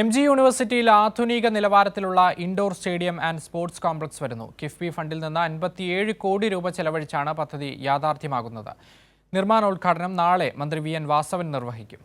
MG യൂണിവേഴ്സിറ്റിയിൽ ആധുനിക നിലവാരത്തിലുള്ള indoor stadium and sports complex വരുന്നു. കിഫ്ബി ഫണ്ടിൽ നിന്ന് 57 കോടി രൂപ ചെലവഴിച്ചാണ് പദ്ധതി യാഥാർത്ഥ്യമാകുന്നത്. നിർമ്മാണോദ്ഘാടനം നാളെ മന്ത്രി വി എൻ വാസവൻ നിർവഹിക്കും.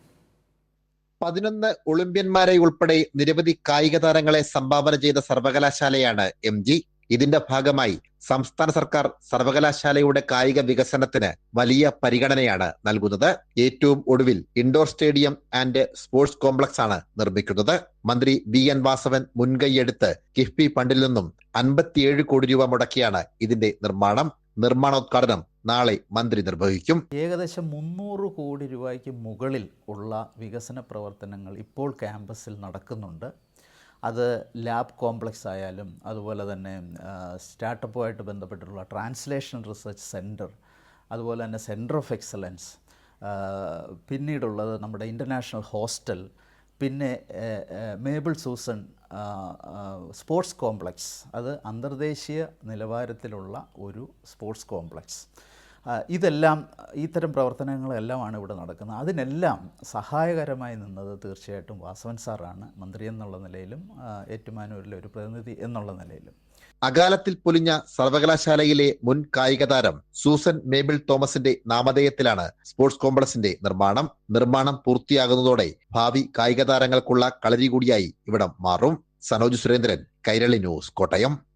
11 ഒളിമ്പ്യന്മാരെ ഉൾപ്പെടെ നിരവധി കായിക താരങ്ങളെ സംഭാവന ചെയ്ത സർവകലാശാലയാണ് MG. ഇതിന്റെ ഭാഗമായി സംസ്ഥാന സർക്കാർ സർവകലാശാലയുടെ കായിക വികസനത്തിന് വലിയ പരിഗണനയാണ് നൽകുന്നത്. ഏറ്റവും ഒടുവിൽ indoor stadium and sports complex ആണ് നിർമ്മിക്കുന്നത്. മന്ത്രി വി എൻ വാസവൻ മുൻകൈയെടുത്ത് കിഫ്ബി ഫണ്ടിൽ നിന്നും 57 കോടി രൂപ മുടക്കിയാണ് ഇതിന്റെ നിർമ്മാണം. നിർമ്മാണോദ്ഘാടനം നാളെ മന്ത്രി നിർവഹിക്കും. ഏകദേശം 300 കോടി രൂപയ്ക്ക് മുകളിൽ ഉള്ള വികസന പ്രവർത്തനങ്ങൾ ഇപ്പോൾ ക്യാമ്പസിൽ നടക്കുന്നുണ്ട്. അത് ലാബ് കോംപ്ലക്സ് ആയാലും അതുപോലെ തന്നെ സ്റ്റാർട്ടപ്പുമായിട്ട് ബന്ധപ്പെട്ടിട്ടുള്ള ട്രാൻസ്ലേഷൻ റിസർച്ച് സെൻറ്റർ, അതുപോലെ തന്നെ സെൻറ്റർ ഓഫ് എക്സലൻസ്, പിന്നീടുള്ളത് നമ്മുടെ ഇൻ്റർനാഷണൽ ഹോസ്റ്റൽ, പിന്നെ മേബിൾ സൂസൻ സ്പോർട്സ് കോംപ്ലക്സ്, അത് അന്തർദേശീയ നിലവാരത്തിലുള്ള ഒരു സ്പോർട്സ് കോംപ്ലക്സ്. ഇതെല്ലാം ഇത്തരം പ്രവർത്തനങ്ങളെല്ലാമാണ് ഇവിടെ നടക്കുന്നത്. അതിനെല്ലാം സഹായകരമായി നിന്നത് തീർച്ചയായിട്ടും വാസവൻ സാറാണ്, മന്ത്രി എന്നുള്ള നിലയിലും ഏറ്റുമാനൂരിലെ ഒരു പ്രതിനിധി എന്നുള്ള നിലയിലും. അകാലത്തിൽ പൊലിഞ്ഞ സർവകലാശാലയിലെ മുൻ കായിക താരം സൂസൻ മേബിൾ തോമസിന്റെ നാമധേയത്തിലാണ് സ്പോർട്സ് കോംപ്ലക്സിന്റെ നിർമ്മാണം പൂർത്തിയാകുന്നതോടെ ഭാവി കായിക താരങ്ങൾക്കുള്ള കളരി കൂടിയായി ഇവിടം മാറും. സനോജ് സുരേന്ദ്രൻ, കൈരളി ന്യൂസ്, കോട്ടയം.